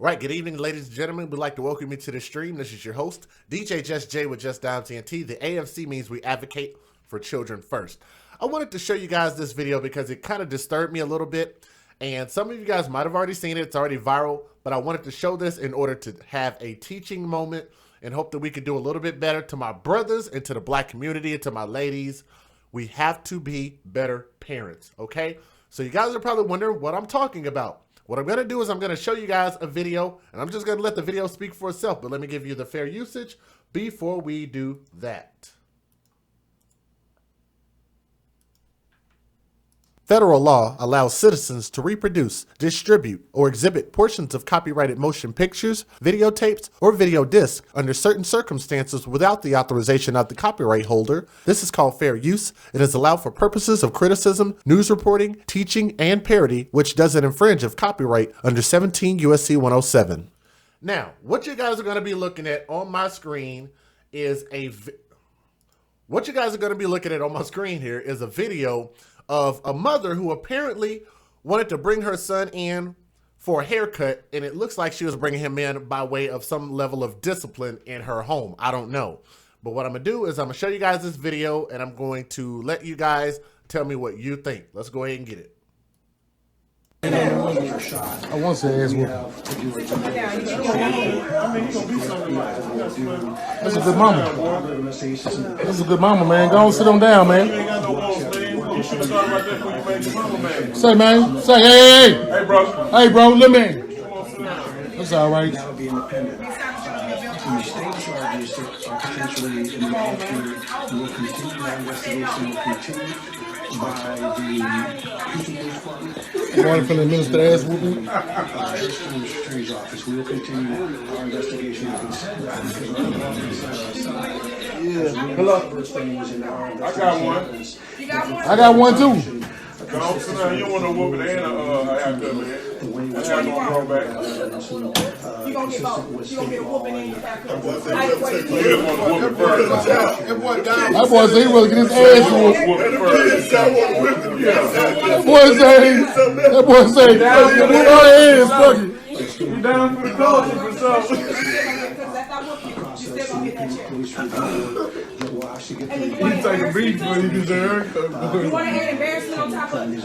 Right, good evening, ladies and gentlemen. We'd like to welcome you to the stream. This is your host, DJ Just Jay with Just Down TNT. The AFC means we advocate for children first. I wanted to show you guys this video because it kind of disturbed me a little bit, and some of you guys might have already seen it. It's already viral, but I wanted to show this in order to have a teaching moment and hope that we could do a little bit better. To my brothers and to the black community and to my ladies, we have to be better parents, okay? So you guys are probably wondering what I'm talking about. What I'm going to do is I'm going to show you guys a video, and I'm just going to let the video speak for itself, but let me give you the fair usage before we do that. Federal law allows citizens to reproduce, distribute, or exhibit portions of copyrighted motion pictures, videotapes, or video discs under certain circumstances without the authorization of the copyright holder. This is called fair use. It is allowed for purposes of criticism, news reporting, teaching, and parody, which doesn't infringe of copyright under 17 U.S.C. 107. Now, what you guys are going to be looking at on my screen is a video of a mother who apparently wanted to bring her son in for a haircut, and it looks like she was bringing him in by way of some level of discipline in her home. I don't know. But what I'm going to do is I'm going to show you guys this video, and I'm going to let you guys tell me what you think. Let's go ahead and get it. I want to say ass whooping. That's a good mama. That's a good mama, man. Go on, sit on down, man. You should have started right there before you made your mama mad. Say, man. Say, hey. Hey, bro. Hey, bro, let me. Come on, sit down. That's all right. The state charges are potentially in the future will continue. That investigation will continue by the people department. Morning from the minister ass whooping. District Attorney's Office. We will continue our investigation. Hello. I got one. I got one too. Go on, sit down. You don't want no whooping and a haircut, man. That's how you gonna grow back. You gonna get both. You gonna get a whooping and a haircut. You just want to whoop it first. That boy say he will get his ass whooped. Whoop it first. That boy say, our head is fucking. You down for the culture for something. You You take a beat for you deserve. want to add embarrassment on top of it?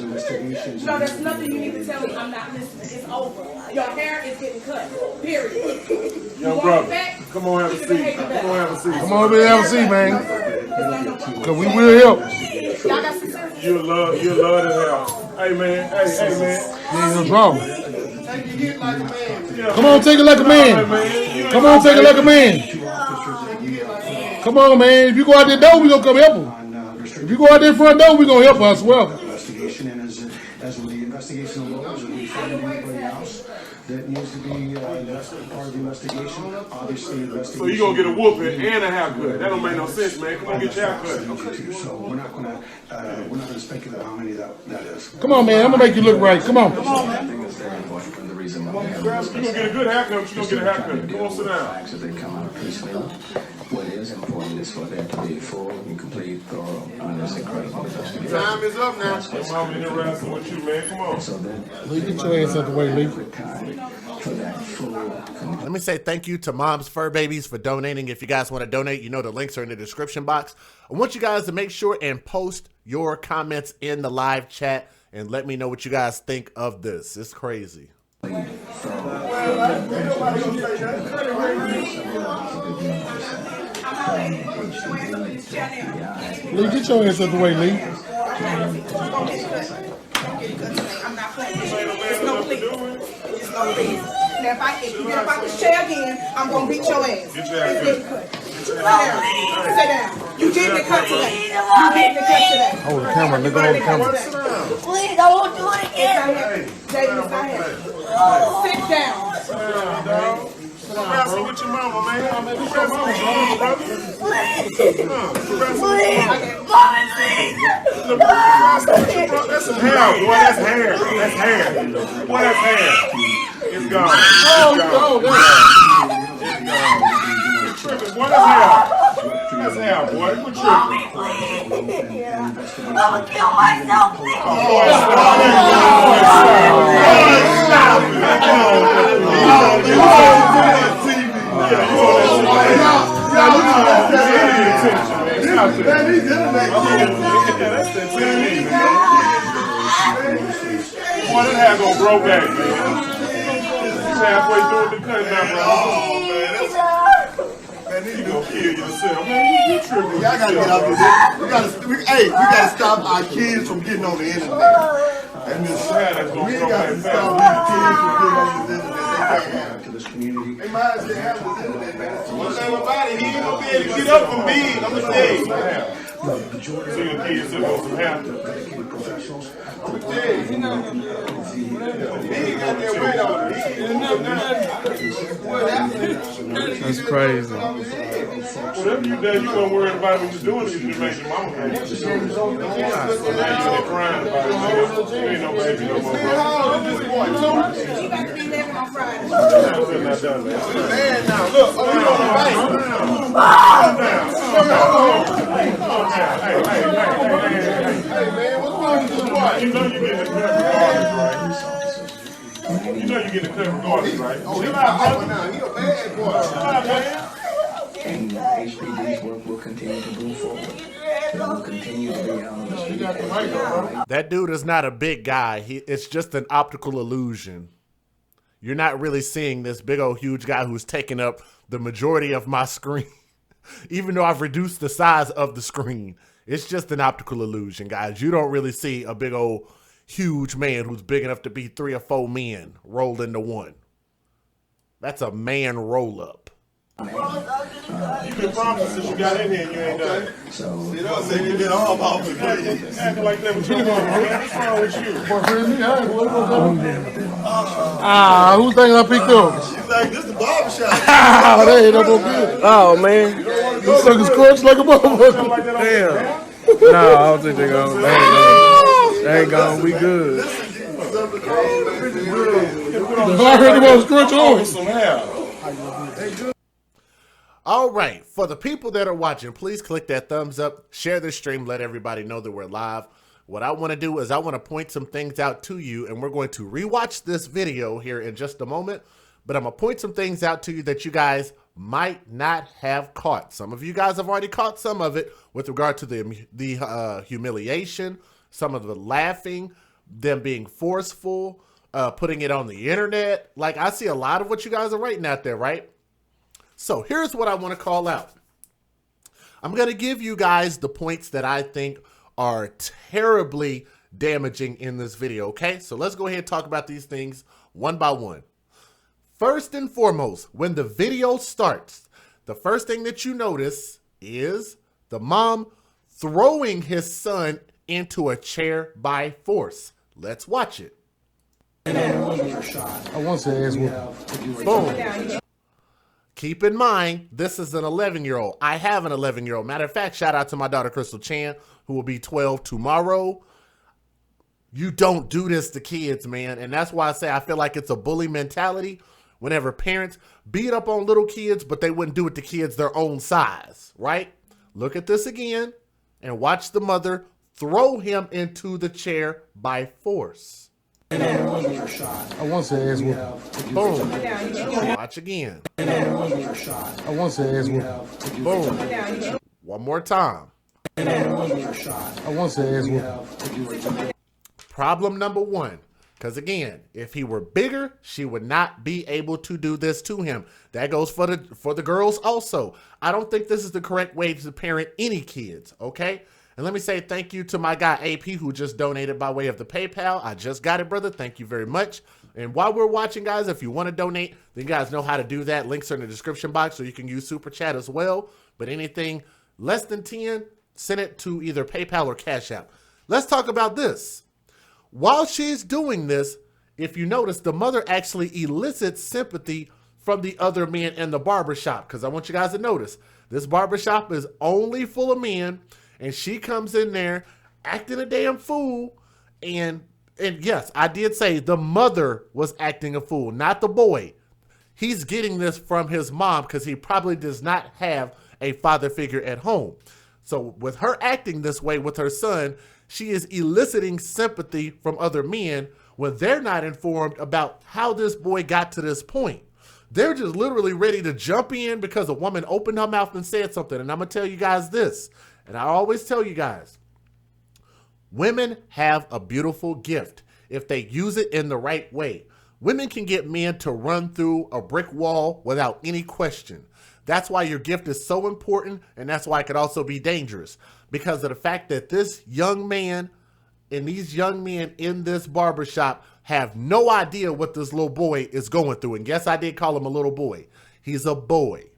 No, there's nothing you need to tell me. I'm not listening. It's over. Your hair is getting cut. Period. Young brother, come on, have a seat. Come on, have a seat. Come on over here and have a seat, man. Because we will help. Y'all got some sense? You love the help. Hey, man. Hey, man. You ain't no drama. Come on, take it like a man. Come on, take it like a man. Come on, man. If you go out that door, we gonna come help him. If you go out that front door, we gonna help her as well. Investigation, and as with the investigation goes, if we find anybody else that needs to be part of the investigation, obviously investigation. So you gonna get a whooping and a haircut? That don't make no sense, man. Come on, get your haircut. So we're not gonna speculate how many that is. Come on, man. I'm gonna make you look right. Come on. You gonna get a good haircut, but you gonna get a haircut. Come on, sit down. What is important is for there to be full and complete, thorough, honest, and credible investigation. Time is up now. I'm interested with you, man. Come on. So then, Lee, get your ass out the way, Lee. for that full, Let me say thank you to Mom's Fur Babies for donating. If you guys want to donate, you know the links are in the description box. I want you guys to make sure and post your comments in the live chat and let me know what you guys think of this. It's crazy. Lee, get your ass out the way, Lee. I'm not playing. It's no plea. It's no plea. Now, if you get up out this chair again, I'm gonna beat your ass. It's getting cut. Sit down. You did the cut today. You did the cut today. Hold the camera, nigga. Hold the camera. Please, I won't do it again. Jaden, it's not happening. Sit down. Wrestle with your mama, man. What's your mama, brother? That's some hair, boy. That's hair. That's hair. Boy, that's hair. It's gone. It's gone. It's gone. Tripping, boy. That's hair. That's hair, boy. Quit tripping. I'm gonna kill myself. Oh, Boy, that hair gonna grow back, man. You halfway through the cut now, bro. Man, you gonna kill yourself, man. You tripping. Y'all gotta get out of this. We gotta stop our kids from getting on the internet. And this hair that's gonna We grow gotta back stop fast. our kids from getting on the internet. They can't have it. To this community. They might as well have the internet, man. One thing about it, he ain't gonna be able to get up from me. I'm gonna tell you. So your kids still got some hair. Dedicated professionals. I'm gonna tell you, he ain't got that weight on it. That's crazy. Whatever you done, you weren't worried about what you're doing. You just make your mama happy. So now you're crying about it. You ain't no baby no more. He about to be 11 on Friday. I'm not done, man. Man, now look, oh, you on the bank. Calm down. Hey, man, what's wrong with this boy? You know you're getting the cut regardless, right? You know you're getting the cut regardless, right? Oh, he not hyper now. He a bad boy. And HPD's work will continue to move forward. It will continue to be on the street. That dude is not a big guy. It's just an optical illusion. You're not really seeing this big old huge guy who's taking up the majority of my screen. Even though I've reduced the size of the screen. It's just an optical illusion, guys. You don't really see a big old huge man who's big enough to be 3 or 4 men rolled into one. That's a man roll up. You've been promised since you got in here and you ain't done it. So, You know what I'm saying? You get all off the place. Acting like that with your mama, man. What's wrong with you? Who thinking I picked up? You think this the barbershop? That ain't no more good. Oh man, You sucking scrunch like a motherfucker. Like that on damn. the No, I don't think they're gonna. They ain't gonna. We good. I heard you want scrunch on. some hair. All right, for the people that are watching, please click that thumbs up, share this stream, let everybody know that we're live. What I want to do is I want to point some things out to you, and we're going to rewatch this video here in just a moment, but I'm going to point some things out to you that you guys might not have caught. Some of you guys have already caught some of it with regard to the humiliation, some of the laughing, them being forceful, putting it on the internet. Like, I see a lot of what you guys are writing out there, right? So here's what I want to call out. I'm going to give you guys the points that I think are terribly damaging in this video, okay? So let's go ahead and talk about these things one by one. First and foremost, when the video starts, the first thing that you notice is the mom throwing his son into a chair by force. Let's watch it. I want to say ass whooping. Boom. Keep in mind, this is an 11-year-old. I have an 11-year-old. Matter of fact, shout out to my daughter, Crystal Chan, who will be 12 tomorrow. You don't do this to kids, man. And that's why I say I feel like it's a bully mentality whenever parents beat up on little kids, but they wouldn't do it to kids their own size, right? Look at this again and watch the mother throw him into the chair by force. I want to say ass whooping. Boom. Watch again. I want to say ass whooping. Boom. One more time. I want to say ass whooping. Problem number one. Because again, if he were bigger, she would not be able to do this to him. That goes for the girls also. I don't think this is the correct way to parent any kids, okay? And let me say thank you to my guy AP who just donated by way of the PayPal. I just got it, brother. Thank you very much. And while we're watching, guys, if you want to donate, then you guys know how to do that. Links are in the description box, so you can use Super Chat as well. But anything less than 10, send it to either PayPal or Cash App. Let's talk about this. While she's doing this, if you notice, the mother actually elicits sympathy from the other men in the barbershop. Because I want you guys to notice, this barbershop is only full of men. And she comes in there acting a damn fool. And yes, I did say the mother was acting a fool, not the boy. He's getting this from his mom because he probably does not have a father figure at home. So with her acting this way with her son, she is eliciting sympathy from other men when they're not informed about how this boy got to this point. They're just literally ready to jump in because a woman opened her mouth and said something. And I'm going to tell you guys this, and I always tell you guys, women have a beautiful gift if they use it in the right way. Women can get men to run through a brick wall without any question. That's why your gift is so important, and that's why it could also be dangerous, because of the fact that this young man and these young men in this barbershop have no idea what this little boy is going through. And yes, I did call him a little boy. He's a boy.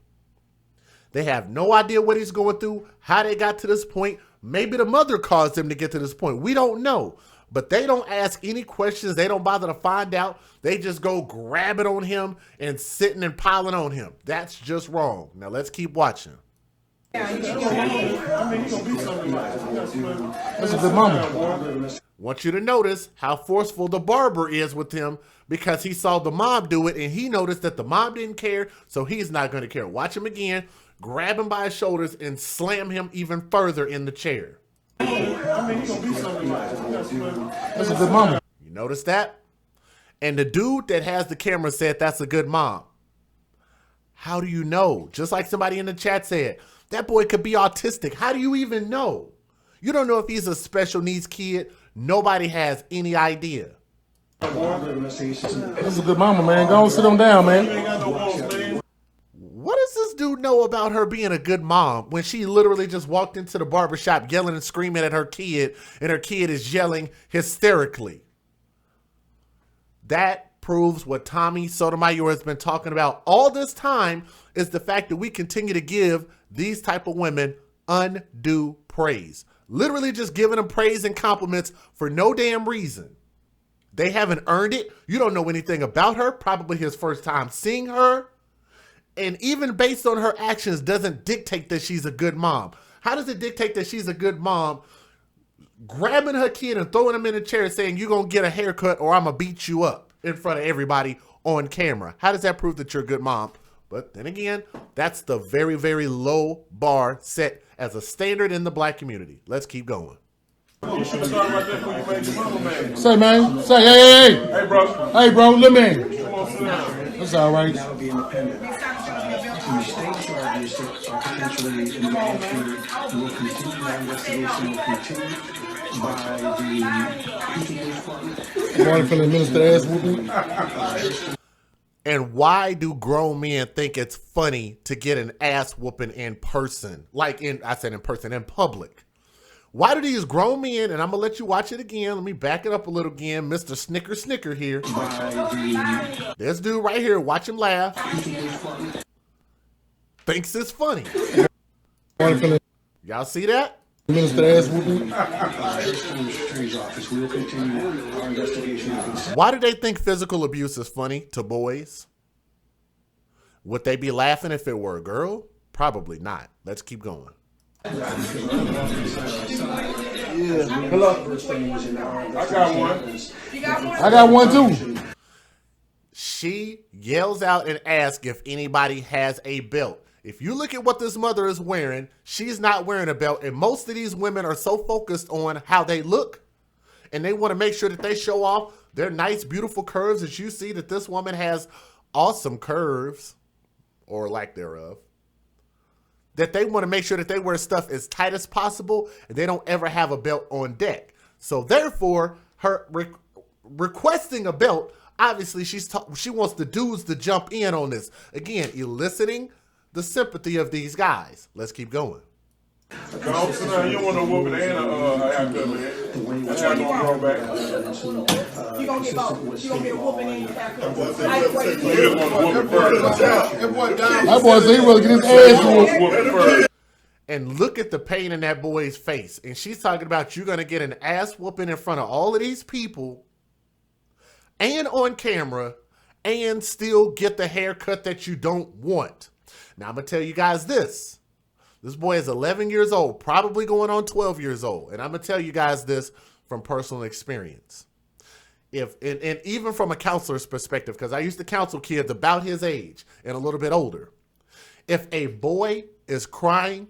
They have no idea what he's going through, how they got to this point. Maybe the mother caused them to get to this point. We don't know. But they don't ask any questions. They don't bother to find out. They just go grabbing on him and sitting and piling on him. That's just wrong. Now let's keep watching. That's a good mama. Want you to notice how forceful the barber is with him, because he saw the mom do it and he noticed that the mom didn't care, so he's not going to care. Watch him again. Grab him by his shoulders and slam him even further in the chair. That's a good mama. You notice that? And the dude that has the camera said that's a good mom. How do you know? Just like somebody in the chat said, that boy could be autistic. How do you even know? You don't know if he's a special needs kid. Nobody has any idea. That's a good mama, man. Go on, sit him down, man. What does this dude know about her being a good mom when she literally just walked into the barbershop yelling and screaming at her kid, and her kid is yelling hysterically? That proves what Tommy Sotomayor has been talking about all this time, is the fact that we continue to give these type of women undue praise. Literally just giving them praise and compliments for no damn reason. They haven't earned it. You don't know anything about her. Probably his first time seeing her. And even based on her actions doesn't dictate that she's a good mom. How does it dictate that she's a good mom? Grabbing her kid and throwing him in a chair saying, you're going to get a haircut or I'm going to beat you up in front of everybody on camera. How does that prove that you're a good mom? But then again, that's the very, very low bar set as a standard in the black community. Let's keep going. You should have started right there before you made your mama, man. Say, man. Say, hey. Hey, bro. Hey, bro, let me. Come on, sit down. That's all right. That would be independent. The state charges are potentially in the future will continue. That investigation will continue by the Police Department. Morning from the minister ass whooping. And why do grown men think it's funny to get an ass whooping in person? Like I said in person, in public. Why do these grown men, and I'm going to let you watch it again. Let me back it up a little again. Mr. Snicker here. This dude right here, watch him laugh. Thinks it's funny. Y'all see that? Minister ass whooping. Why do they think physical abuse is funny to boys? Would they be laughing if it were a girl? Probably not. Let's keep going. I got one. I got one too. She yells out and asks if anybody has a belt. If you look at what this mother is wearing, she's not wearing a belt. And most of these women are so focused on how they look, and they want to make sure that they show off their nice, beautiful curves. As you see that this woman has awesome curves, or lack thereof, that they want to make sure that they wear stuff as tight as possible and they don't ever have a belt on deck. So therefore, her requesting a belt, obviously she wants the dudes to jump in on this. Again, eliciting the sympathy of these guys. Let's keep going. Don't sit down. You don't want no whooping and a haircut, man. That's how you grow back. You gonna get both. You gonna get a whooping and a haircut. You just want to whoop it first. That boy said he was getting his ass whooped. Whoop it first. And look at the pain in that boy's face. And she's talking about you're going to get an ass whooping in front of all of these people and on camera and still get the haircut that you don't want. Now, I'm going to tell you guys this. This boy is 11 years old, probably going on 12 years old. And I'm going to tell you guys this from personal experience. And even from a counselor's perspective, because I used to counsel kids about his age and a little bit older. If a boy is crying,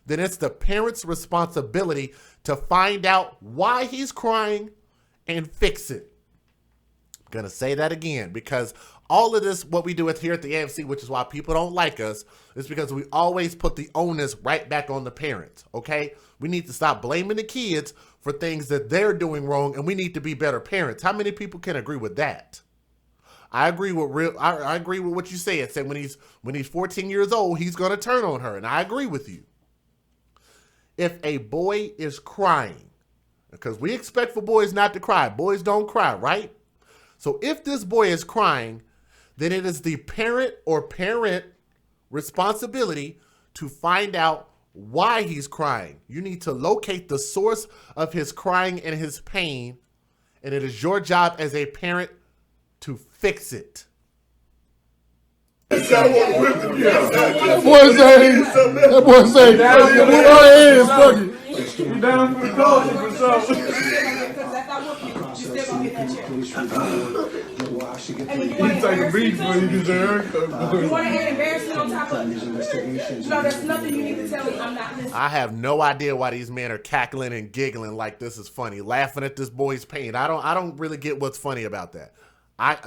then it's the parent's responsibility to find out why he's crying and fix it. Gonna say that again, because all of this, what we do here at the AFC, which is why people don't like us, is because we always put the onus right back on the parents, okay? We need to stop blaming the kids for things that they're doing wrong, and we need to be better parents. How many people can agree with that? I agree with I agree with what you said. Say when he's 14 years old, he's gonna turn on her, and I agree with you. If a boy is crying, because we expect for boys not to cry. Boys don't cry, right? So if this boy is crying, then it is the parent or parent responsibility to find out why he's crying. You need to locate the source of his crying and his pain, and it is your job as a parent to fix it. That boy say, head is fucking. You down for the culture for He take a beat for you deserve. You want to add embarrassment on top of it? No, there's nothing you need to tell me. I'm not listening. I have no idea why these men are cackling and giggling like this is funny, laughing at this boy's pain. I don't really get what's funny about that.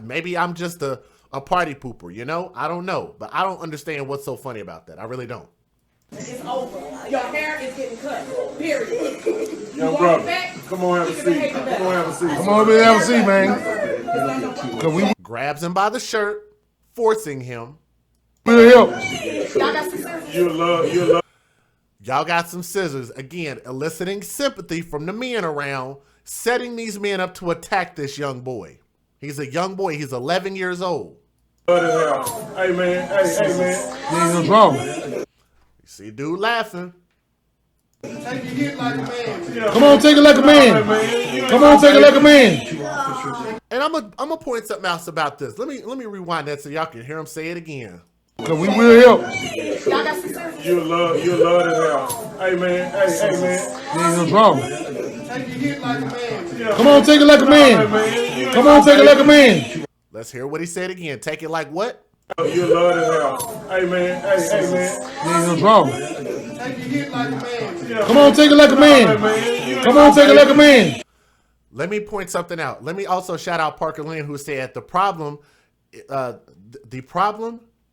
Maybe I'm just a party pooper, you know? I don't know, but I don't understand what's so funny about that. I really don't. It's over. Your hair is getting cut. Period. Young brother, come on, have a seat. Come on, have a seat. Come on over here, have a seat, man. Grabs him by the shirt, forcing him. We'll help. Y'all got some sense? You love. Y'all got some scissors. Again, eliciting sympathy from the men around, setting these men up to attack this young boy. He's a young boy. He's 11 years old. Hey, man. Hey, man. What's wrong? You see dude laughing. Come on, take it like a man. Come on, take it like a man. And I'm gonna point something else about this. Let me rewind that so y'all can hear him say it again. Cause we will help. Y'all got some sense? You love to help. Hey, man. Hey, man. What's wrong? Come on, take it like a man. Come on, take it like a man. Let's hear what he said again. Take it like what? You love to help. Hey, man. Hey, man. What's wrong? Come on, take it like a man. Come on, take it like a man. Let me point something out. Let me also shout out Parker Lynn, who said the problem,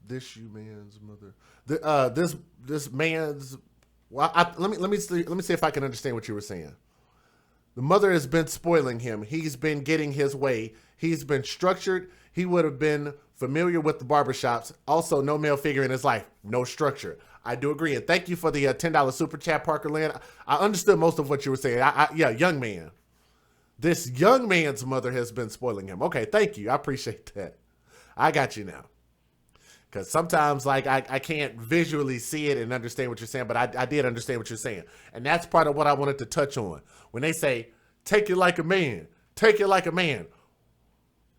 this you man's mother, this man's. Well, let me see if I can understand what you were saying. The mother has been spoiling him. He's been getting his way. He's been structured. He would have been familiar with the barbershops. Also, no male figure in his life. No structure. I do agree. And thank you for the $10 super chat, Parker Lynn. I understood most of what you were saying. Yeah, young man. This young man's mother has been spoiling him. Okay, thank you. I appreciate that. I got you now. Because sometimes, like, I can't visually see it and understand what you're saying, but I did understand what you're saying. And that's part of what I wanted to touch on. When they say, take it like a man, take it like a man.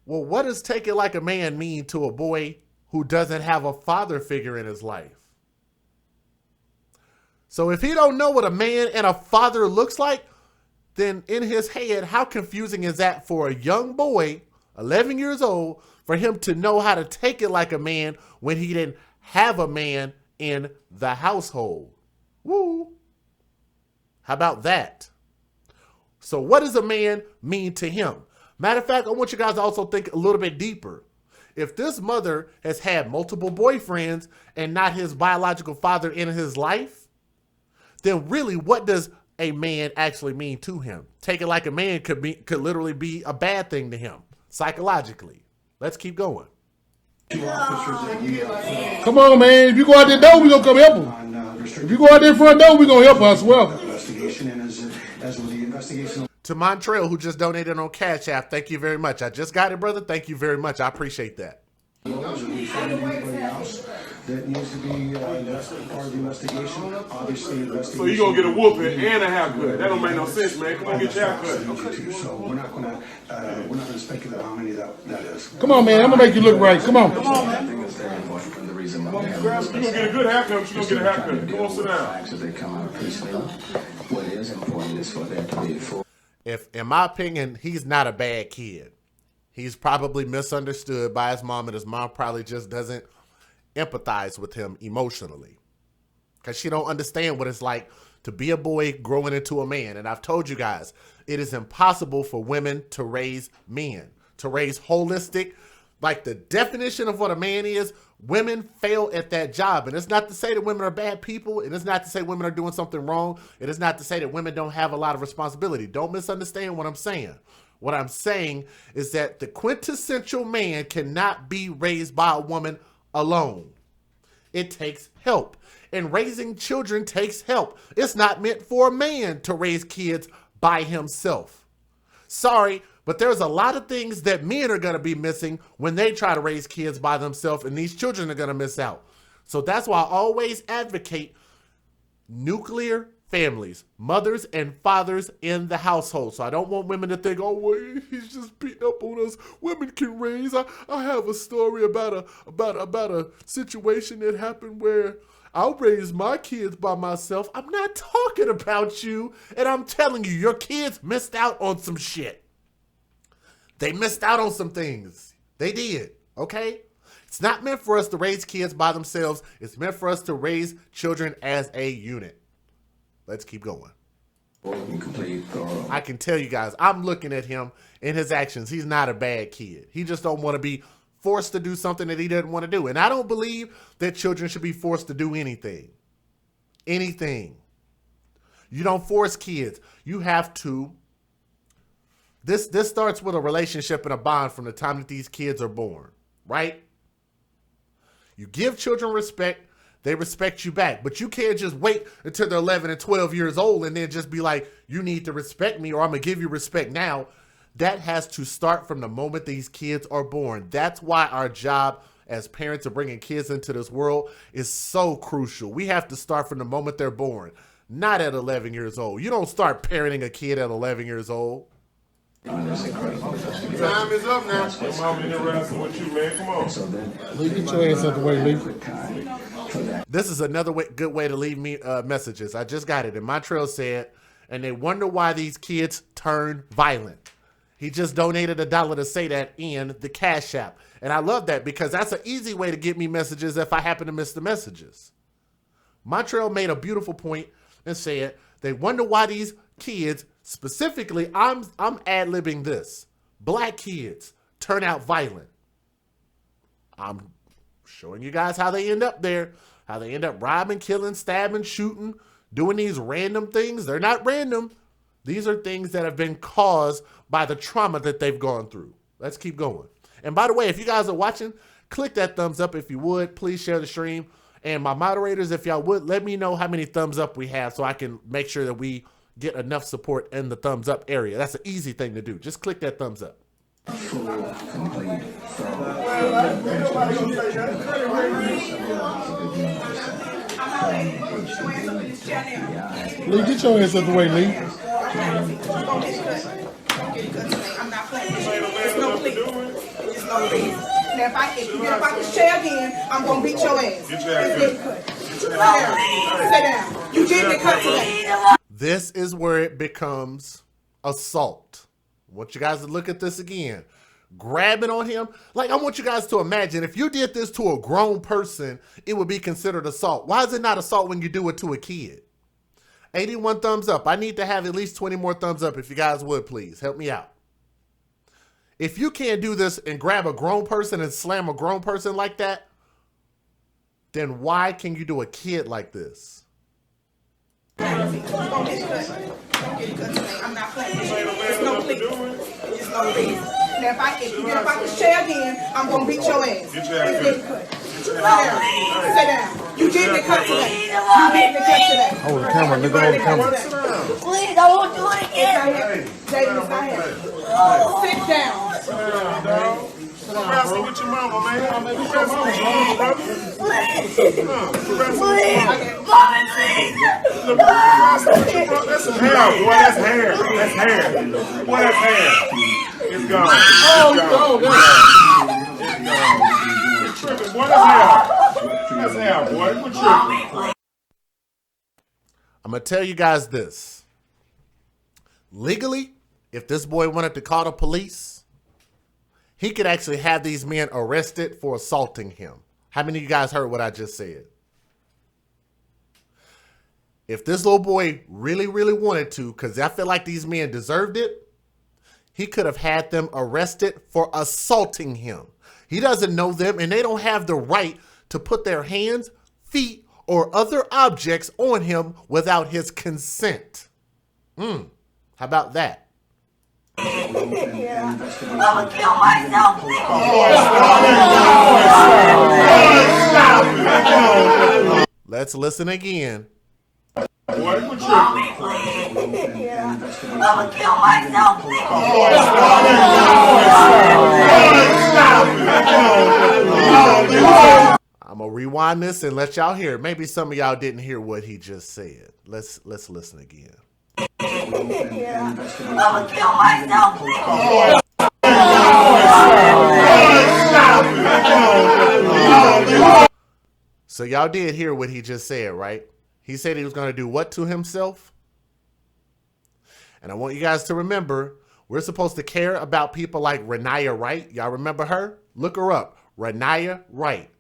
Well, what does take it like a man mean to a boy who doesn't have a father figure in his life? So if he don't know what a man and a father looks like, then in his head, how confusing is that for a young boy, 11 years old, for him to know how to take it like a man when he didn't have a man in the household? Woo. How about that? So what does a man mean to him? Matter of fact, I want you guys to also think a little bit deeper. If this mother has had multiple boyfriends and not his biological father in his life, then really what does a man actually mean to him? Take it like a man could literally be a bad thing to him psychologically. Let's keep going. Come on, man. If you go out that door, we gonna come help him. If you go out that front door, we gonna help him, I swear. To Montreal, who just donated on Cash App, thank you very much. I just got it, brother. Thank you very much. I appreciate that. That needs to be part of the investigation. Obviously, So you gonna get a whooping and a haircut? That don't make no sense, man. Come on, get your haircut. So we're not gonna speculate how many that is. Come on, man. I'm gonna make you look right. Come on. You gonna get a good haircut. You gonna get a haircut. Come on, sit down. What is important is for there to be full. If, in my opinion, he's not a bad kid. He's probably misunderstood by his mom, and his mom probably just doesn't empathize with him emotionally because she don't understand what it's like to be a boy growing into a man. And I've told you guys, it is impossible for women to raise men. to raise holistic, like the definition of what a man is. Women fail at that job. And it's not to say that women are bad people. It is not to say women are doing something wrong. It is not to say that women don't have a lot of responsibility. Don't misunderstand what I'm saying. What I'm saying is that the quintessential man cannot be raised by a woman alone. It takes help. And raising children takes help. It's not meant for a man to raise kids by himself. Sorry, but there's a lot of things that men are going to be missing when they try to raise kids by themselves, and these children are going to miss out. So that's why I always advocate nuclear families, mothers and fathers in the household. So I don't want women to think, oh, well, he's just beating up on us. Women can raise. I have a story about a situation that happened where I raised my kids by myself. I'm not talking about you, and I'm telling you, your kids missed out on some shit. They missed out on some things. They did, okay? It's not meant for us to raise kids by themselves. It's meant for us to raise children as a unit. Let's keep going. I can tell you guys, I'm looking at him and his actions. He's not a bad kid. He just don't want to be forced to do something that he doesn't want to do. And I don't believe that children should be forced to do anything. Anything. You don't force kids. You have to. This starts with a relationship and a bond from the time that these kids are born, right? You give children respect. They respect you back, but you can't just wait until they're 11 and 12 years old and then just be like, you need to respect me or I'm going to give you respect now. That has to start from the moment these kids are born. That's why our job as parents of bringing kids into this world is so crucial. We have to start from the moment they're born, not at 11 years old. You don't start parenting a kid at 11 years old. Time is up now. Your mama interested with you, man. Come on. Lee, get your ass out the way, Lee. This is another good way to leave me messages. I just got it. And Montreal said, and they wonder why these kids turn violent. He just donated $1 to say that in the Cash App. And I love that because that's an easy way to get me messages if I happen to miss the messages. Montreal made a beautiful point and said, they wonder why these kids, specifically, I'm ad-libbing this, black kids turn out violent. I'm showing you guys how they end up there, how they end up robbing, killing, stabbing, shooting, doing these random things. They're not random. These are things that have been caused by the trauma that they've gone through. Let's keep going. And by the way, if you guys are watching, click that thumbs up if you would. Please share the stream. And my moderators, if y'all would, let me know how many thumbs up we have so I can make sure that we get enough support in the thumbs up area. That's an easy thing to do. Just click that thumbs up. Lee, get your ass out the way, Lee. I'm not playing. It's no plea. It's no plea. Now if you get up out this chair again, I'm gonna beat your ass. It's getting cut. Sit down. You did get cut today. This is where it becomes assault. I want you guys to look at this again. Grabbing on him. Like, I want you guys to imagine if you did this to a grown person, it would be considered assault. Why is it not assault when you do it to a kid? 81 thumbs up. I need to have at least 20 more thumbs up if you guys would, please. Help me out. If you can't do this and grab a grown person and slam a grown person like that, then why can you do a kid like this? I'm not playing. It's no plea. It's no plea. Now if you get up out this chair again, I'm gonna beat your ass. It's getting cut. Sit down. You did get cut today. You did get cut today. Hold the camera, nigga. Hold the camera. Please, I won't do it again. Jaden, it's not happening. Sit down. Wrestle with your mama, man. Wrestle with your mama, brother. Please. That's some hair, boy. That's hair. That's hair. Boy, that's hair. It's gone. It's gone. You're tripping, boy. That's hair. That's hair, boy. You're tripping. I'm going to tell you guys this. Legally, if this boy wanted to call the police, he could actually have these men arrested for assaulting him. How many of you guys heard what I just said? If this little boy really, really wanted to, because I feel like these men deserved it, he could have had them arrested for assaulting him. He doesn't know them, and they don't have the right to put their hands, feet, or other objects on him without his consent. How about that? I'm gonna kill myself. Let's listen again. Boy, you tripping. I'm gonna kill myself. I'm gonna rewind this and let y'all hear it. Maybe some of y'all didn't hear what he just said. Let's listen again. I'm gonna kill myself. So y'all did hear what he just said, right? He said he was going to do what to himself? And I want you guys to remember, we're supposed to care about people like Renaya Wright. Y'all remember her? Look her up. Renaya Wright.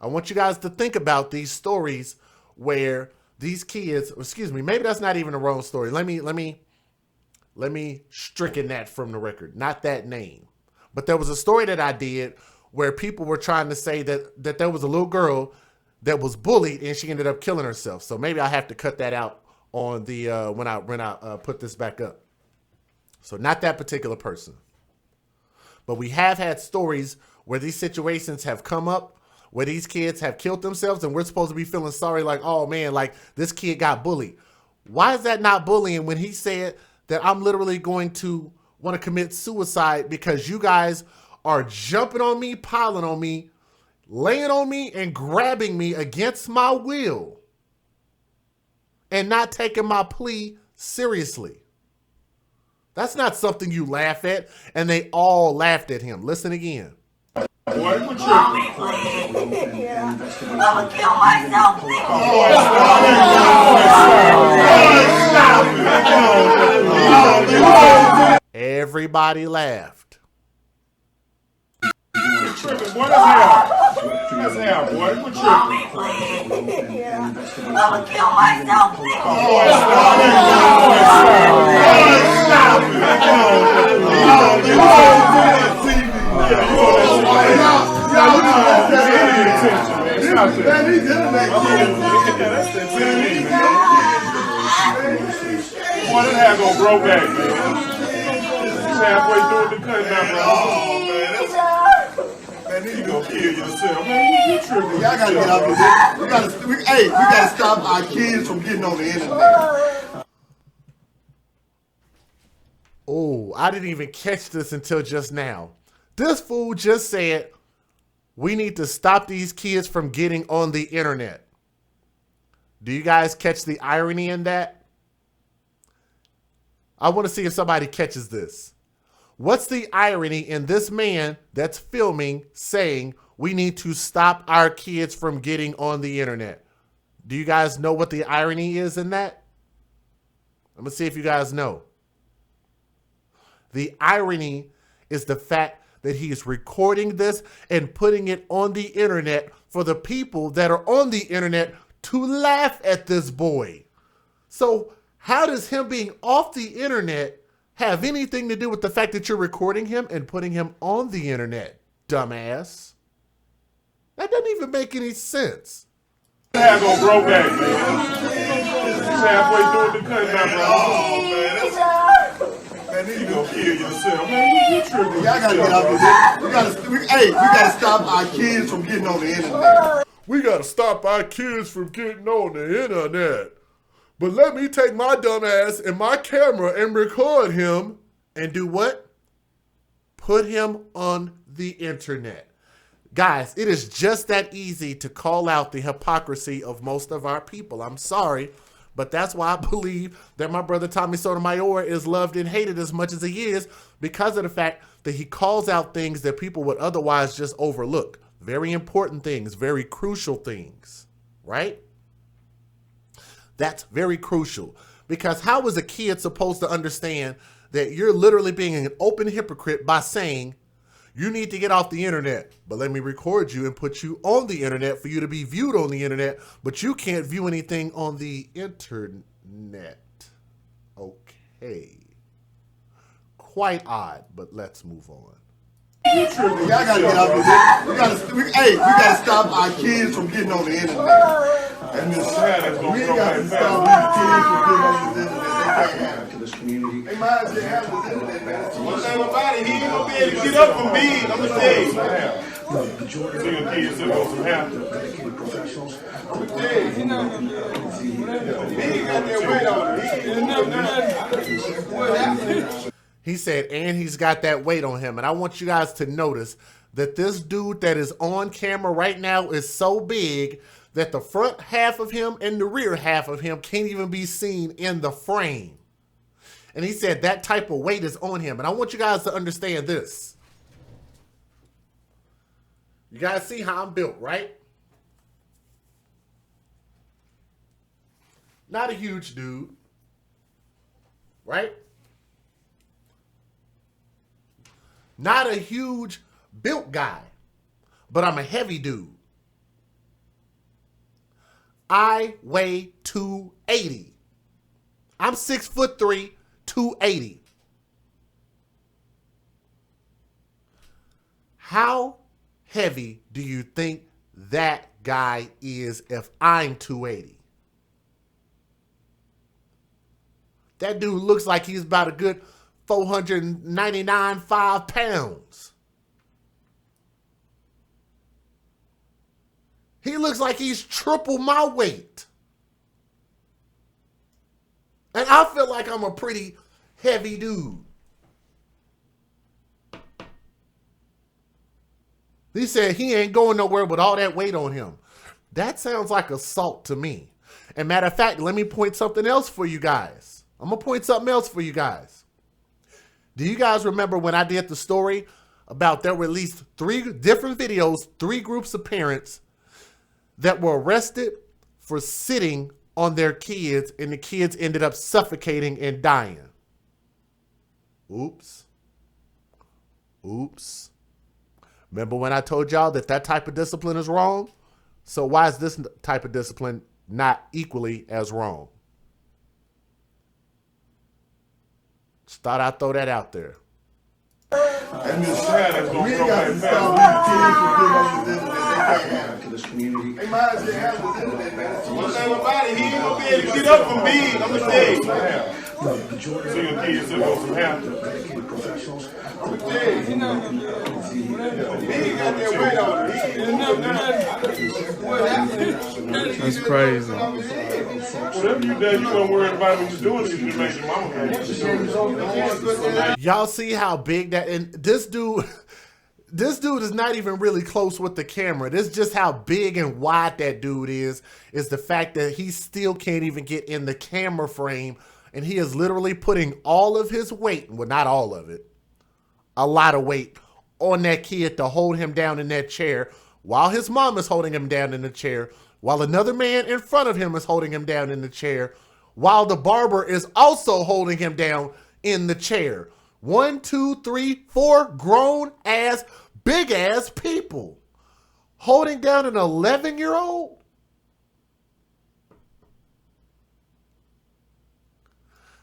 I want you guys to think about these stories where these kids, excuse me, maybe that's not even a wrong story. Let me stricken that from the record. Not that name. But there was a story that I did where people were trying to say that there was a little girl that was bullied and she ended up killing herself. So maybe I have to cut that out on the when I put this back up. So not that particular person. But we have had stories where these situations have come up where these kids have killed themselves and we're supposed to be feeling sorry like, oh man, like this kid got bullied. Why is that not bullying when he said that I'm literally going to want to commit suicide because you guys are jumping on me, piling on me, laying on me, and grabbing me against my will and not taking my plea seriously? That's not something you laugh at. And they all laughed at him. Listen again. Boy, you tripping. I'm gonna kill myself. Everybody laughed. You tripping. Boy, that's hell. That's hell, boy. You tripping. I'm gonna kill myself. Boy, that hair gonna grow back, man. He's halfway through the cut now, bro. Man, you gonna kill yourself, man. You tripping. Y'all gotta get out of this. We gotta stop our kids from getting on the internet. Oh, I didn't even catch this until just now. This fool just said, we need to stop these kids from getting on the internet. Do you guys catch the irony in that? I want to see if somebody catches this. What's the irony in this man that's filming saying we need to stop our kids from getting on the internet? Do you guys know what the irony is in that? I'm going to see if you guys know. The irony is the fact that he is recording this and putting it on the internet for the people that are on the internet to laugh at this boy. So how does him being off the internet have anything to do with the fact that you're recording him and putting him on the internet, dumbass? That doesn't even make any sense. Hair gonna grow back, man. He's halfway through the cut now, bro. Man, you gonna kill yourself, man. You tripping. Y'all gotta get out of this. We gotta stop our kids from getting on the internet. We gotta stop our kids from getting on the internet. But let me take my dumb ass and my camera and record him. And do what? Put him on the internet. Guys, it is just that easy to call out the hypocrisy of most of our people. I'm sorry, but that's why I believe that my brother Tommy Sotomayor is loved and hated as much as he is, because of the fact that he calls out things that people would otherwise just overlook. Very important things, very crucial things, right? That's very crucial, because how is a kid supposed to understand that you're literally being an open hypocrite by saying you need to get off the internet, but let me record you and put you on the internet for you to be viewed on the internet, but you can't view anything on the internet. Okay. quite odd, but let's move on. Y'all gotta get out of this. We gotta stop our kids from getting on the internet. And this we gotta stop our kids from getting on the internet. They can't have To this community. They might as well have this internet, man. One thing about it, he ain't gonna be able to get up from me. I'm gonna tell you. The majority of Single kids still go some help. dedicated professionals. He ain't got that weight on him. He said, and he's got that weight on him. And I want you guys to notice that this dude that is on camera right now is so big that the front half of him and the rear half of him can't even be seen in the frame. And he said that type of weight is on him. And I want you guys to understand this. You guys see how I'm built, right? Not a huge dude, right? Not a huge built guy, but I'm a heavy dude. I weigh 280. I'm 6'3", 280. How heavy do you think that guy is if I'm 280? That dude looks like he's about a good 499.5 pounds. He looks like he's triple my weight. And I feel like I'm a pretty heavy dude. He said he ain't going nowhere with all that weight on him. That sounds like assault to me. And matter of fact, let me point something else for you guys. I'm going to point something else for you guys. Do you guys remember when I did the story about there were at least 3 different videos, 3 groups of parents that were arrested for sitting on their kids and the kids ended up suffocating and dying? Oops. Oops. Remember when I told y'all that that type of discipline is wrong? So why is this type of discipline not equally as wrong? Just thought I'd throw that out there. And this we gotta stop our kids from getting on the internet. They can't have To this community. They might as well have this internet, man. One thing about it, he ain't gonna be able to get up from me. I'm gonna tell you. The majority of Single kids still go some help. dedicated professionals. He ain't got that weight on him. That's crazy. Whatever you do, you don't worry about what you're doing. You just make your mama happy. Y'all see how big that, and this dude is not even really close with the camera. This is just how big and wide that dude is the fact that he still can't even get in the camera frame, and he is literally putting all of his weight, well, not all of it, a lot of weight on that kid to hold him down in that chair while his mom is holding him down in the chair, while another man in front of him is holding him down in the chair, while the barber is also holding him down in the chair. 1, 2, 3, 4 grown ass, big ass people holding down an 11-year-old.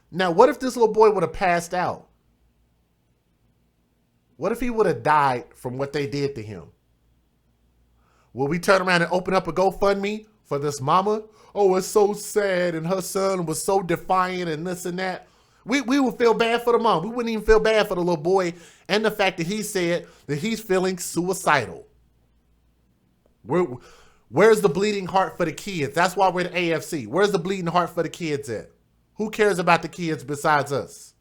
Now, what if this little boy would have passed out? What if he would have died from what they did to him? Will we turn around and open up a GoFundMe for this mama? Oh, it's so sad, and her son was so defiant and this and that. We would feel bad for the mom. We wouldn't even feel bad for the little boy and the fact that he said that he's feeling suicidal. Where's the bleeding heart for the kids? That's why we're the AFC. Where's the bleeding heart for the kids at? Who cares about the kids besides us?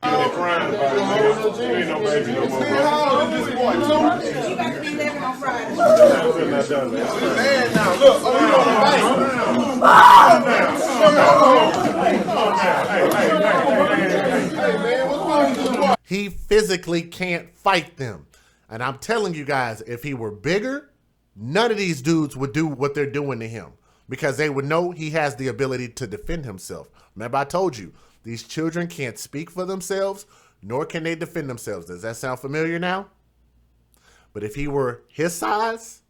They're crying about it. There ain't no baby no more. She about to be 11 on Friday. We're not done, man. Man, now look, He physically can't fight them. And I'm telling you guys, if he were bigger, none of these dudes would do what they're doing to him because they would know he has the ability to defend himself. Remember, I told you, these children can't speak for themselves, nor can they defend themselves. Does that sound familiar now? But if he were his size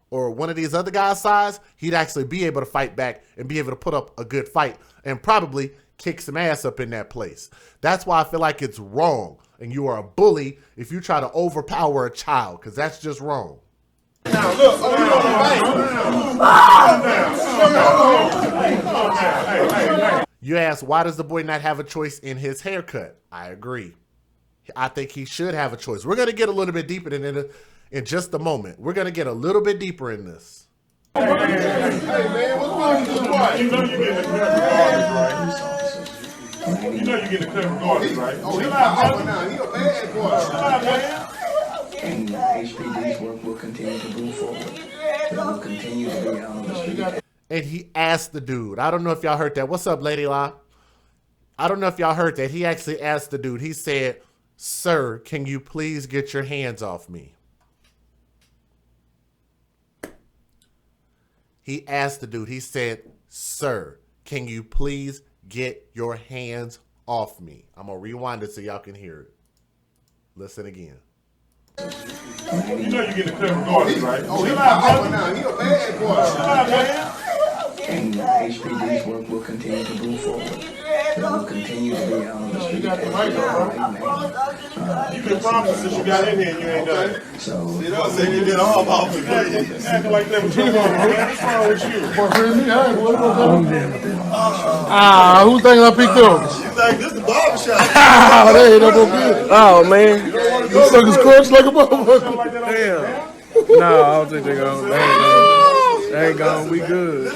or one of these other guys' size, he'd actually be able to fight back and be able to put up a good fight and probably kick some ass up in that place. That's why I feel like it's wrong. And you are a bully if you try to overpower a child, because that's just wrong. Now, look, You ask, why does the boy not have a choice in his haircut? I agree. I think he should have a choice. We're going to get a little bit deeper in just a moment. We're going to get a little bit deeper in this. Hey, man, what's wrong with this boy? You know you're getting the cut regardless, right? You know you're getting the cut regardless, right? Oh, he's not now. He's a bad boy. And HPD's work will continue to move forward. It will continue to be out on the street. And he asked the dude. I don't know if y'all heard that. What's up, Lady La? I don't know if y'all heard that. He actually asked the dude. He said, "Sir, can you please get your hands off me?" He asked the dude. He said, "Sir, can you please get your hands off me?" I'm going to rewind it so y'all can hear it. Listen again. You know you're getting the cut regardless, right? Oh, he's not now. He's a bad boy. And HPD's work will continue to move forward. It will continue to be out on the street. You got the mic right? You've been promised since you got in here and you ain't done it. So, You know what I'm saying? You did all off the Acting like that was your mom. What's wrong with you? Who thinks I picked up? She's like, this the barbershop. That ain't no good. Oh, man. You suck his crunch like a motherfucker. Damn. No, I don't think they're going. They ain't going. We good.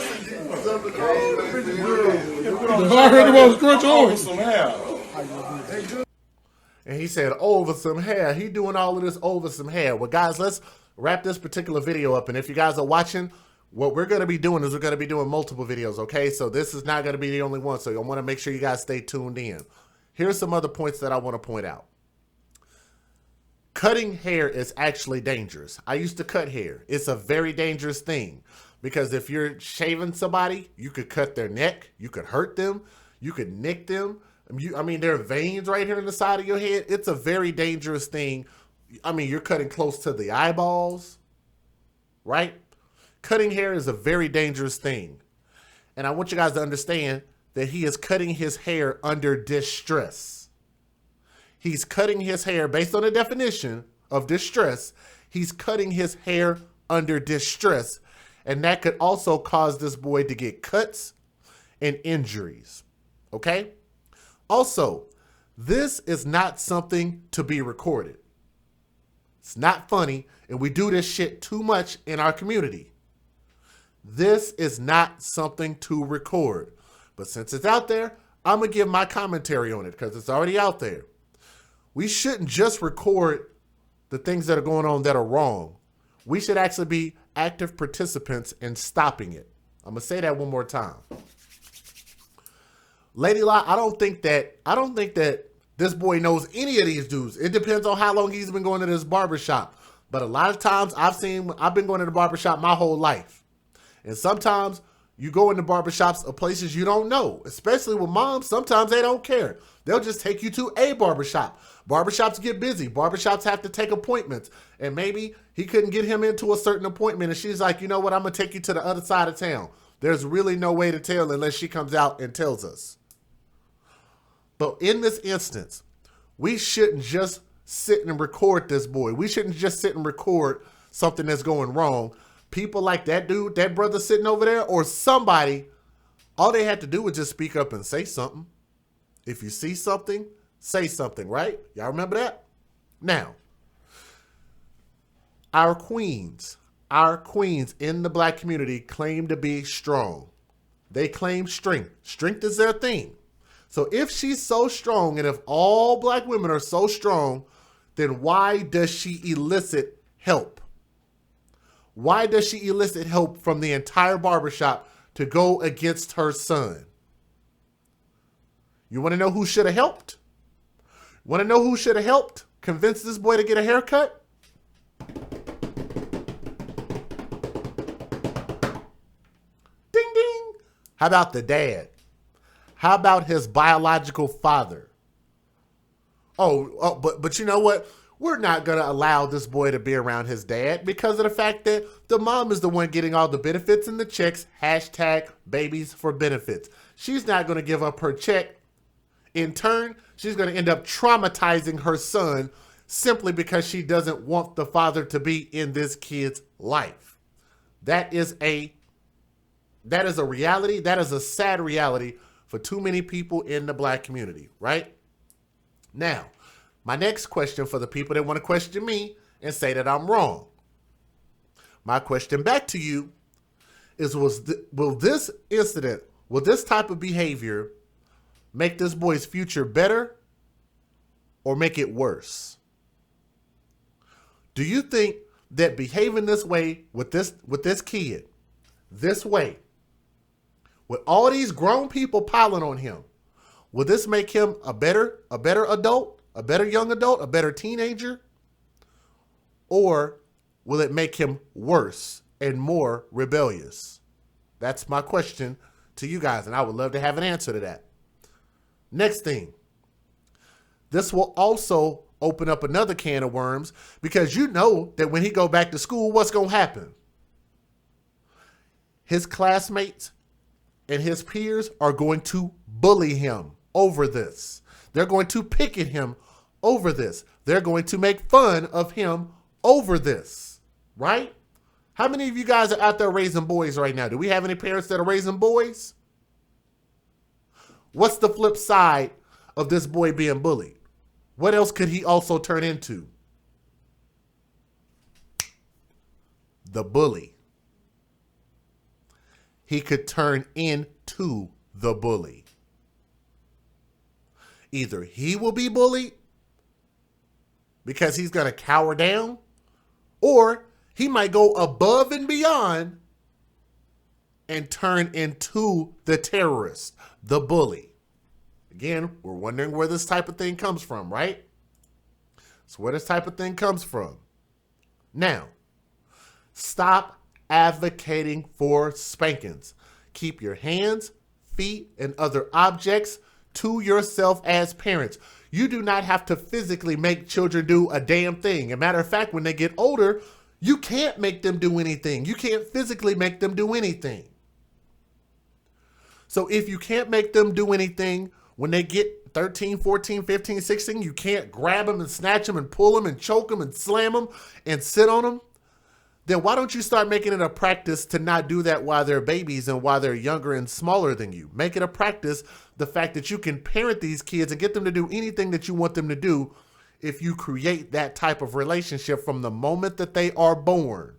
I heard about crunch on. Some hair. And he said, over some hair. He doing all of this over some hair. Well, guys, let's wrap this particular video up. And if you guys are watching, what we're going to be doing is we're going to be doing multiple videos, okay? So this is not going to be the only one. So I want to make sure you guys stay tuned in. Here's some other points that I want to point out. Cutting hair is actually dangerous. I used to cut hair. It's a very dangerous thing. Because if you're shaving somebody, you could cut their neck, you could hurt them, you could nick them. I mean, there are veins right here in the side of your head. It's a very dangerous thing. I mean, you're cutting close to the eyeballs, right? Cutting hair is a very dangerous thing. And I want you guys to understand that he is cutting his hair under distress. He's cutting his hair based on the definition of distress. He's cutting his hair under distress. And that could also cause this boy to get cuts and injuries. Okay? Also, this is not something to be recorded. It's not funny, and we do this shit too much in our community. This is not something to record. But since it's out there, I'm going to give my commentary on it because it's already out there. We shouldn't just record the things that are going on that are wrong. We should actually be active participants in stopping it. I'm going to say that one more time. Lady La, I don't think that this boy knows any of these dudes. It depends on how long he's been going to this barbershop. But a lot of times I've been going to the barbershop my whole life. And sometimes you go into barbershops of places you don't know, especially with moms. Sometimes they don't care. They'll just take you to a barbershop. Barbershops get busy. Barbershops have to take appointments. And maybe he couldn't get him into a certain appointment. And she's like, you know what? I'm going to take you to the other side of town. There's really no way to tell unless she comes out and tells us. But in this instance, we shouldn't just sit and record this boy. We shouldn't just sit and record something that's going wrong. People like that dude, that brother sitting over there, or somebody, all they had to do was just speak up and say something. If you see something, say something, right? Y'all remember that? Now, our queens in the black community claim to be strong. They claim strength. Strength is their thing. So if she's so strong, and if all black women are so strong, then why does she elicit help? Why does she elicit help from the entire barbershop to go against her son? You want to know who should have helped? Want to know who should have helped convince this boy to get a haircut? Ding, ding. How about the dad? How about his biological father? But you know what? we're not going to allow this boy to be around his dad because of the fact that the mom is the one getting all the benefits and the checks, hashtag babies for benefits. She's not going to give up her check. In turn, she's going to end up traumatizing her son simply because she doesn't want the father to be in this kid's life. That is a reality. That is a sad reality for too many people in the black community, right? Now, my next question for the people that want to question me and say that I'm wrong. My question back to you is, will this type of behavior make this boy's future better or make it worse? Do you think that behaving this way with this kid, this way, with all these grown people piling on him, will this make him a better adult, a better young adult, a better teenager? Or will it make him worse and more rebellious? That's my question to you guys, and I would love to have an answer to that. Next thing, this will also open up another can of worms, because you know that when he go back to school, what's going to happen? His classmates and his peers are going to bully him over this. They're going to pick at him over this. They're going to make fun of him over this, right? How many of you guys are out there raising boys right now? Do we have any parents that are raising boys? What's the flip side of this boy being bullied? What else could he also turn into? The bully. He could turn into the bully. Either he will be bullied because he's going to cower down, or he might go above and beyond and turn into the terrorist, the bully. Again, we're wondering where this type of thing comes from, right? So where this type of thing comes from. Now, stop advocating for spankings. Keep your hands, feet, and other objects to yourself as parents. You do not have to physically make children do a damn thing. As a matter of fact, when they get older, you can't make them do anything. You can't physically make them do anything. So if you can't make them do anything when they get 13, 14, 15, 16, you can't grab them and snatch them and pull them and choke them and slam them and sit on them, then why don't you start making it a practice to not do that while they're babies and while they're younger and smaller than you? Make it a practice, the fact that you can parent these kids and get them to do anything that you want them to do if you create that type of relationship from the moment that they are born.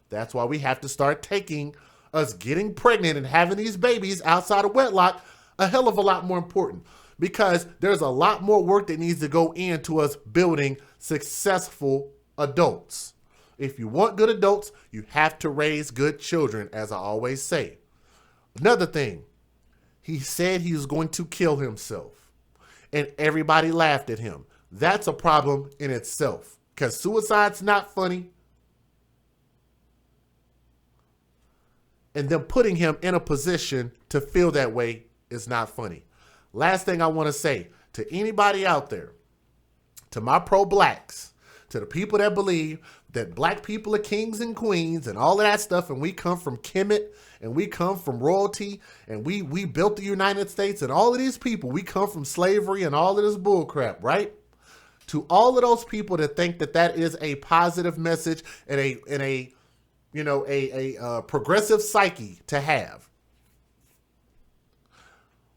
That's why we have to start taking us getting pregnant and having these babies outside of wedlock a hell of a lot more important, because there's a lot more work that needs to go into us building successful adults. If you want good adults, you have to raise good children, as I always say. Another thing, he said he was going to kill himself, and everybody laughed at him. That's a problem in itself, because suicide's not funny. And then putting him in a position to feel that way is not funny. Last thing I want to say to anybody out there, to my pro-blacks, to the people that believe that black people are kings and queens and all of that stuff, and we come from Kemet and we come from royalty and we built the United States, and all of these people, we come from slavery and all of this bull crap, right? To all of those people that think that that is a positive message and a progressive psyche to have.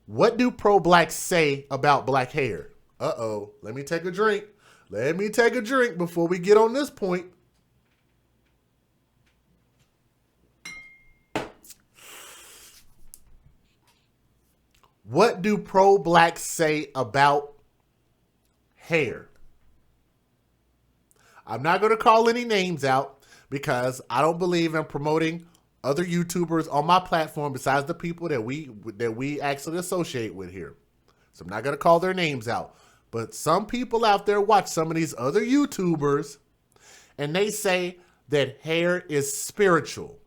What do pro-blacks say about black hair? Uh-oh, let me take a drink. Let me take a drink before we get on this point. What do pro-blacks say about hair? I'm not going to call any names out because I don't believe in promoting other YouTubers on my platform besides the people that we actually associate with here. So I'm not going to call their names out. But some people out there watch some of these other YouTubers and they say that hair is spiritual.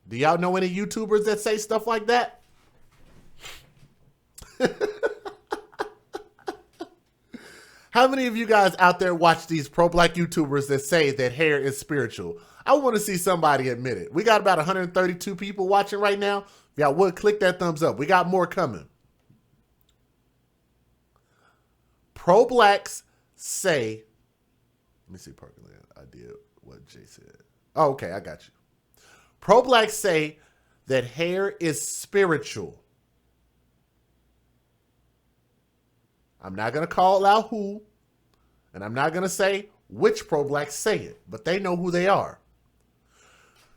Do y'all know any YouTubers that say stuff like that? How many of you guys out there watch these pro-black YouTubers that say that hair is spiritual? I want to see somebody admit it. We got about 132 people watching right now. If y'all would, click that thumbs up. We got more coming. Pro-blacks say, let me see, Parkland, I did what Jay said. Oh, okay, I got you. Pro-blacks say that hair is spiritual. I'm not going to call out who, and I'm not going to say which pro-blacks say it, but they know who they are.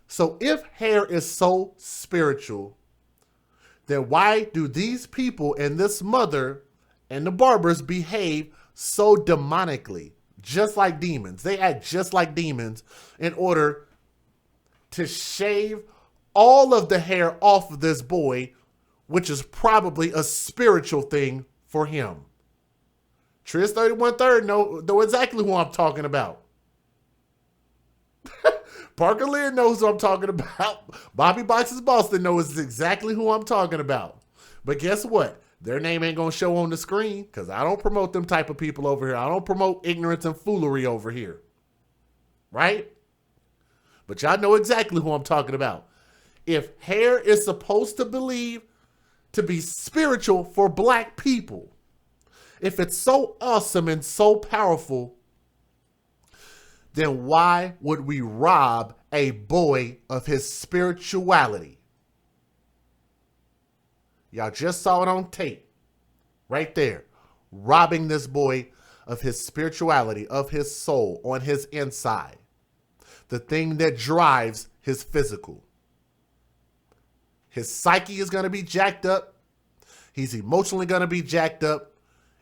So if hair is so spiritual, then why do these people and this mother and the barbers behave so demonically, just like demons? They act just like demons in order to shave all of the hair off of this boy, which is probably a spiritual thing for him. Tris 31 know exactly who I'm talking about. Parker Lynn knows who I'm talking about. Bobby Boxes Boston knows exactly who I'm talking about. But guess what? Their name ain't going to show on the screen because I don't promote them type of people over here. I don't promote ignorance and foolery over here. Right? But y'all know exactly who I'm talking about. If hair is supposed to be spiritual for black people, if it's so awesome and so powerful, then why would we rob a boy of his spirituality? Y'all just saw it on tape. Right there. Robbing this boy of his spirituality, of his soul, on his inside. The thing that drives his physical. His psyche is going to be jacked up. He's emotionally going to be jacked up.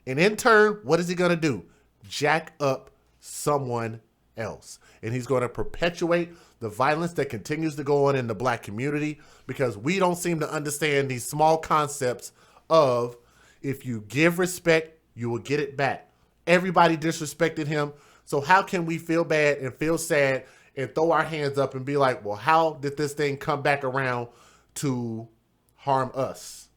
And in turn, what is he going to do? Jack up someone else. And he's going to perpetuate the violence that continues to go on in the black community because we don't seem to understand these small concepts of if you give respect, you will get it back. Everybody disrespected him. So how can we feel bad and feel sad and throw our hands up and be like, well, how did this thing come back around to harm us?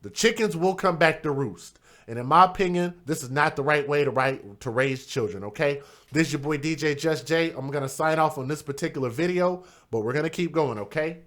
The chickens will come back to roost. And in my opinion, this is not the right way to raise children, okay? This is your boy DJ Just Jay. I'm going to sign off on this particular video, but we're going to keep going, okay?